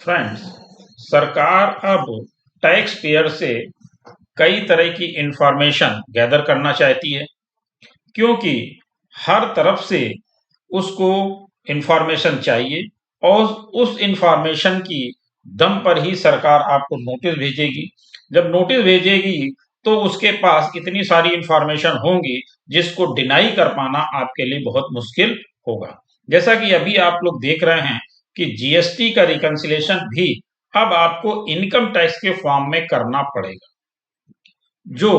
Friends, सरकार अब tax payer से कई तरह की इंफॉर्मेशन गैदर करना चाहती है, क्योंकि हर तरफ से उसको इंफॉर्मेशन चाहिए और उस इंफॉर्मेशन की दम पर ही सरकार आपको नोटिस भेजेगी। जब नोटिस भेजेगी तो उसके पास इतनी सारी इंफॉर्मेशन होंगी जिसको डिनाई कर पाना आपके लिए बहुत मुश्किल होगा। जैसा कि अभी आप लोग देख रहे हैं कि जीएसटी का रिकंसिलेशन भी अब आपको इनकम टैक्स के फॉर्म में करना पड़ेगा। जो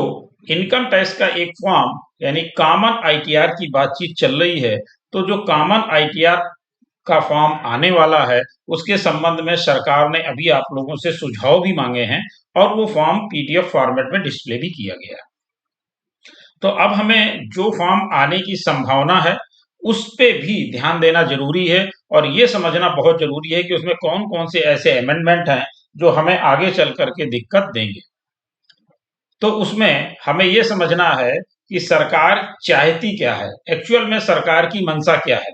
इनकम टैक्स का एक फॉर्म यानी कॉमन आईटीआर की बातचीत चल रही है, तो जो कॉमन आईटीआर का फॉर्म आने वाला है उसके संबंध में सरकार ने अभी आप लोगों से सुझाव भी मांगे हैं और वो फॉर्म पीडीएफ फॉर्मेट में डिस्प्ले भी किया गया है। तो अब हमें जो फॉर्म आने की संभावना है उस पे भी ध्यान देना जरूरी है और ये समझना बहुत जरूरी है कि उसमें कौन कौन से ऐसे अमेंडमेंट हैं जो हमें आगे चल करके दिक्कत देंगे। तो उसमें हमें ये समझना है कि सरकार चाहती क्या है, एक्चुअल में सरकार की मंशा क्या है,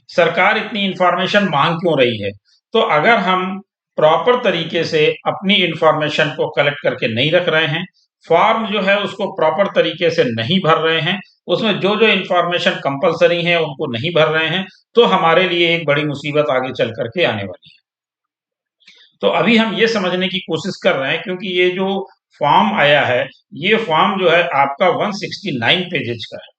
सरकार इतनी इंफॉर्मेशन मांग क्यों रही है। तो अगर हम प्रॉपर तरीके से अपनी इंफॉर्मेशन को कलेक्ट करके नहीं रख रहे हैं, फॉर्म जो है उसको प्रॉपर तरीके से नहीं भर रहे हैं, उसमें जो जो इंफॉर्मेशन कंपलसरी है उनको नहीं भर रहे हैं, तो हमारे लिए एक बड़ी मुसीबत आगे चल करके आने वाली है। तो अभी हम ये समझने की कोशिश कर रहे हैं, क्योंकि ये जो फॉर्म आया है, ये फॉर्म जो है आपका 169 पेजेज का है।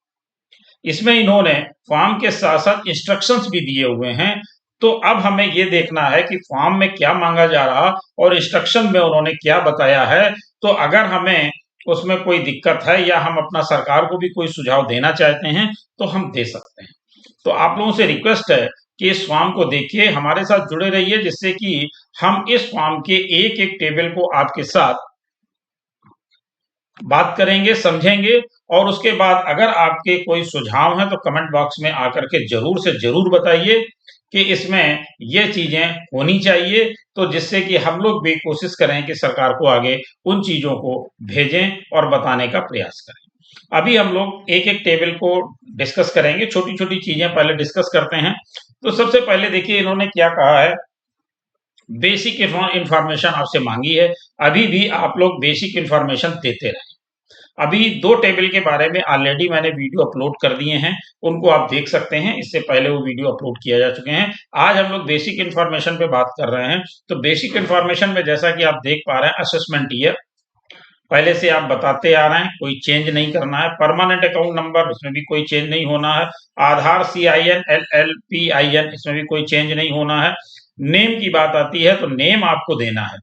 इसमें इन्होंने फॉर्म के साथ साथ इंस्ट्रक्शंस भी दिए हुए हैं। तो अब हमें ये देखना है कि फॉर्म में क्या मांगा जा रहा और इंस्ट्रक्शन में उन्होंने क्या बताया है। तो अगर हमें उसमें कोई दिक्कत है या हम अपना सरकार को भी कोई सुझाव देना चाहते हैं तो हम दे सकते हैं। तो आप लोगों से रिक्वेस्ट है कि इस फॉर्म को देखिए, हमारे साथ जुड़े रहिए, जिससे कि हम इस फॉर्म के एक एक टेबल को आपके साथ बात करेंगे, समझेंगे और उसके बाद अगर आपके कोई सुझाव हैं तो कमेंट बॉक्स में आकर के जरूर से जरूर बताइए कि इसमें ये चीजें होनी चाहिए, तो जिससे कि हम लोग भी कोशिश करें कि सरकार को आगे उन चीजों को भेजें और बताने का प्रयास करें। अभी हम लोग एक एक टेबल को डिस्कस करेंगे, छोटी छोटी चीजें पहले डिस्कस करते हैं। तो सबसे पहले देखिए इन्होंने क्या कहा है, बेसिक इंफॉर्मेशन आपसे मांगी है। अभी भी आप लोग बेसिक इंफॉर्मेशन देते रहें। अभी दो टेबल के बारे में ऑलरेडी मैंने वीडियो अपलोड कर दिए हैं, उनको आप देख सकते हैं, इससे पहले वो वीडियो अपलोड किया जा चुके हैं। आज हम लोग बेसिक इंफॉर्मेशन पे बात कर रहे हैं। तो बेसिक इंफॉर्मेशन में जैसा कि आप देख पा रहे हैं, असेसमेंट ईयर पहले से आप बताते आ रहे हैं, कोई चेंज नहीं करना है। परमानेंट अकाउंट नंबर, उसमें भी कोई चेंज नहीं होना है। आधार CIN LLPIN, इसमें भी कोई चेंज नहीं होना है। नेम की बात आती है तो नेम आपको देना है।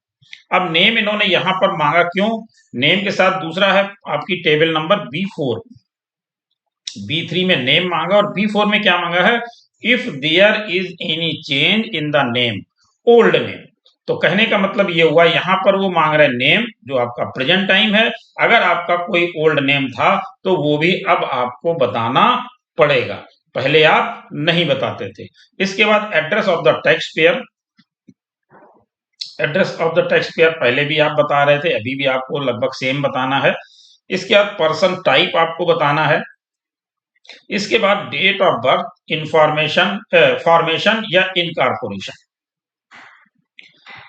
अब नेम इन्होंने यहां पर मांगा क्यों, नेम के साथ दूसरा है आपकी टेबल नंबर B4, B3 में नेम मांगा और B4 में क्या मांगा है, if there is any change in the name, old name. तो कहने का मतलब ये हुआ, यहां पर वो मांग रहे नेम जो आपका प्रेजेंट टाइम है, अगर आपका कोई ओल्ड नेम था तो वो भी अब आपको बताना पड़ेगा, पहले आप नहीं बताते थे। इसके बाद address of the tax payer, address of the tax payer पहले भी आप बता रहे थे, अभी भी आपको लगभग सेम बताना है। इसके बाद पर्सन टाइप आपको बताना है। इसके बाद date of birth, information formation या इनकॉर्पोरेशन।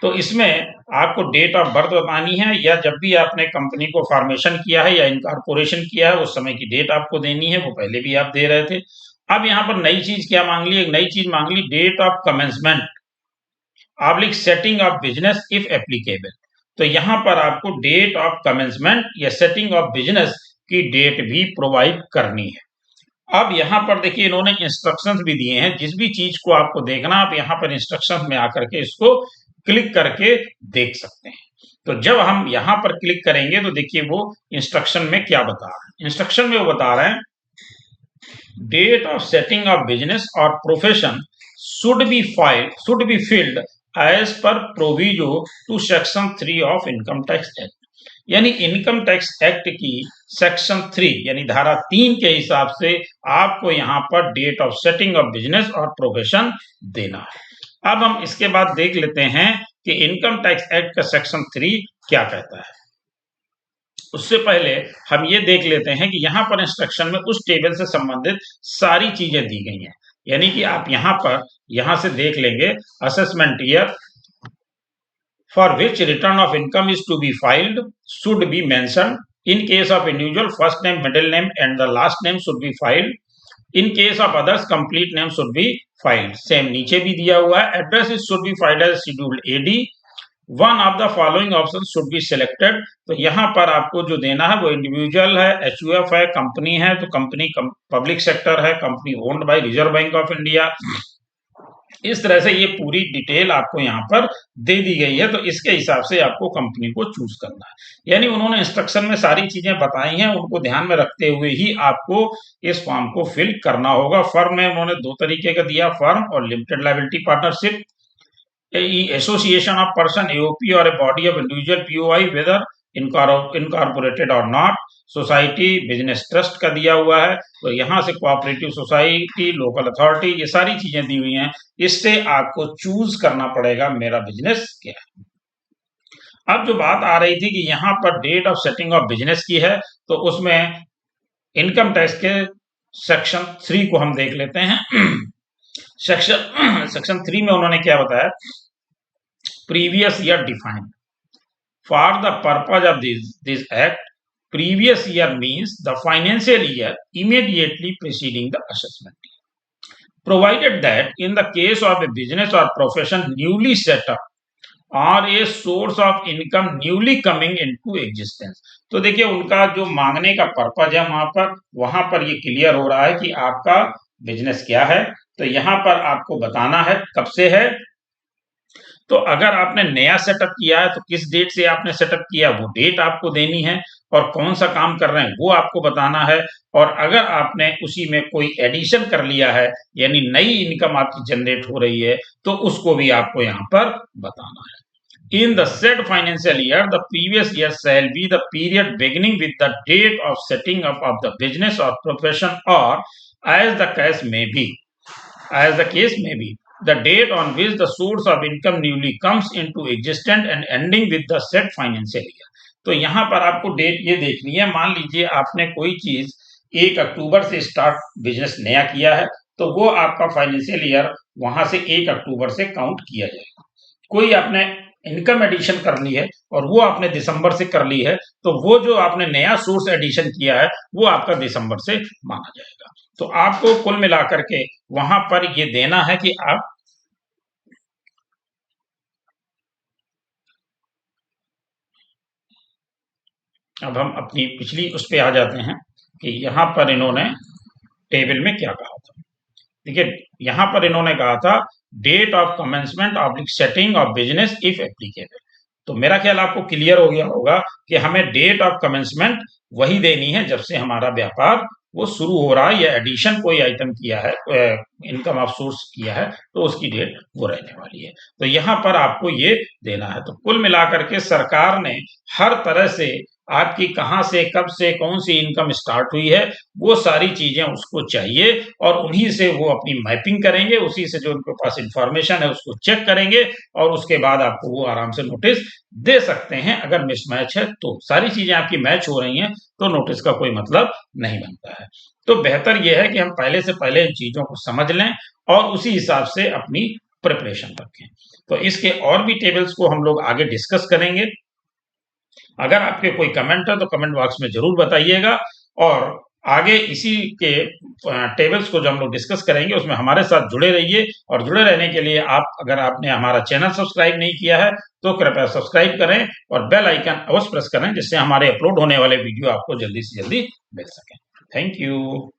तो इसमें आपको डेट ऑफ बर्थ बतानी है, या जब भी आपने कंपनी को फॉर्मेशन किया है या इनकॉर्पोरेशन किया है उस समय की डेट आपको देनी है, वो पहले भी आप दे रहे थे। अब यहाँ पर नई चीज क्या मांग ली, एक नई चीज मांग ली, date of commencement oblique setting of business if applicable. तो यहां पर आपको डेट ऑफ कमेंसमेंट या सेटिंग ऑफ बिजनेस की डेट भी प्रोवाइड करनी है। अब यहाँ पर देखिए इन्होंने इंस्ट्रक्शंस भी दिए हैं, जिस भी चीज को आपको देखना आप यहाँ पर इंस्ट्रक्शंस में आकर के इसको क्लिक करके देख सकते हैं। तो जब हम यहाँ पर क्लिक करेंगे तो देखिए वो इंस्ट्रक्शन में क्या बता रहे हैं। इंस्ट्रक्शन में वो बता रहे हैं, date of setting of business और profession should be filled as per proviso to section 3 of income tax act. यानी इनकम टैक्स एक्ट की सेक्शन 3 यानी धारा 3 के हिसाब से आपको यहाँ पर date of setting of business और प्रोफेशन देना है। अब हम इसके बाद देख लेते हैं कि इनकम टैक्स एक्ट का सेक्शन 3 क्या कहता है। उससे पहले हम ये देख लेते हैं कि यहाँ पर इंस्ट्रक्शन में उस टेबल से संबंधित सारी चीजें दी गई हैं। यानी कि आप यहाँ पर यहाँ से देख लेंगे, assessment year, for which return of income is to be filed should be mentioned. In case of individual, first name, middle name and the last name should be filed. In case of others, complete name should be filed. Same नीचे भी दिया हुआ है. Address is should be filed as scheduled AD. One of the following options should be selected. तो यहाँ पर आपको जो देना है वो इंडिविजुअल है, HUF है, कंपनी है तो कंपनी पब्लिक सेक्टर है, company owned by reserve bank of India. इस तरह से ये पूरी डिटेल आपको यहाँ पर दे दी गई है. तो इसके हिसाब से आपको कंपनी को चूज करना है. यानी उन्होंने इंस्ट्रक्शन में सारी चीजें बताई हैं, उनको ध्यान में रखते हुए ही आपको इस फॉर्म को फिल करना होगा. फर्म में उन्होंने दो तरीके का दिया, फर्म और limited liability partnership. Association of person, AOP और a body of individual POI whether incorporated और नॉट. सोसाइटी, बिजनेस ट्रस्ट का दिया हुआ है. तो यहाँ से कोऑपरेटिव सोसाइटी, लोकल अथॉरिटी, ये सारी चीजें दी हुई हैं. इससे आपको चूज करना पड़ेगा मेरा बिजनेस क्या है. अब जो बात आ रही थी कि यहाँ पर date of setting of business की है, तो उसमें इनकम टैक्स के सेक्शन 3 को हम देख लेते हैं. सेक्शन 3 में उन्होंने क्या बताया, previous year defined. For the purpose of this act, previous year means the financial year immediately preceding the assessment year, provided that in the case of a business or profession newly set up or a source of income newly coming into existence. तो देखिए उनका जो मांगने का purpose है वहां पर ये क्लियर हो रहा है कि आपका बिजनेस क्या है. तो यहाँ पर आपको बताना है कब से है. तो अगर आपने नया सेटअप किया है तो किस डेट से आपने सेटअप किया वो डेट आपको देनी है, और कौन सा काम कर रहे हैं वो आपको बताना है. और अगर आपने उसी में कोई एडिशन कर लिया है, यानी नई इनकम आपकी जनरेट हो रही है, तो उसको भी आपको यहाँ पर बताना है. In the said financial year, the previous year shall be the period beginning with the date of setting up of the business or profession, or as the case may be, the date on which the source of income newly comes into existence and ending with the said financial year. तो यहाँ पर आपको date ये देखनी है. मान लीजिए आपने कोई चीज 1 अक्टूबर से स्टार्ट बिजनेस नया किया है, तो वो आपका फाइनेंशियल ईयर वहां से 1 अक्टूबर से काउंट किया जाएगा. कोई आपने इनकम एडिशन कर ली है और वो आपने दिसंबर से कर ली है, तो वो जो आपने नया सोर्स एडिशन किया है वो आपका दिसंबर से माना जाएगा. तो आपको कुल मिलाकर के वहां पर ये देना है कि आप अब हम अपनी पिछली उस पे आ जाते हैं कि यहाँ पर इन्होंने टेबल में क्या कहा था. देखिए यहाँ पर इन्होंने कहा था date of commencement of setting of business if applicable. तो मेरा ख्याल आपको क्लियर हो गया होगा कि हमें डेट ऑफ कमेंसमेंट वही देनी है जब से हमारा व्यापार वो शुरू हो रहा है, या एडिशन कोई आइटम किया है, इनकम ऑफ सोर्स किया है, तो उसकी डेट वो रहने वाली है. तो यहाँ पर आपको ये देना है. तो कुल मिलाकर के सरकार ने हर तरह से आपकी कहां से, कब से, कौन सी इनकम स्टार्ट हुई है, वो सारी चीजें उसको चाहिए, और उन्हीं से वो अपनी मैपिंग करेंगे, उसी से जो उनके पास इंफॉर्मेशन है उसको चेक करेंगे, और उसके बाद आपको वो आराम से नोटिस दे सकते हैं. अगर मिसमैच है तो सारी चीजें आपकी मैच हो रही हैं तो नोटिस का कोई मतलब नहीं बनता है. तो बेहतर यह है कि हम पहले से पहले इन चीजों को समझ लें और उसी हिसाब से अपनी प्रिपरेशन रखें. तो इसके और भी टेबल्स को हम लोग आगे डिस्कस करेंगे. अगर आपके कोई कमेंट है तो कमेंट बॉक्स में जरूर बताइएगा, और आगे इसी के टेबल्स को जो हम लोग डिस्कस करेंगे उसमें हमारे साथ जुड़े रहिए. और जुड़े रहने के लिए अगर आपने हमारा चैनल सब्सक्राइब नहीं किया है तो कृपया सब्सक्राइब करें और बेल आइकन अवश्य प्रेस करें, जिससे हमारे अपलोड होने वाले वीडियो आपको जल्दी से जल्दी मिल सके. Thank you.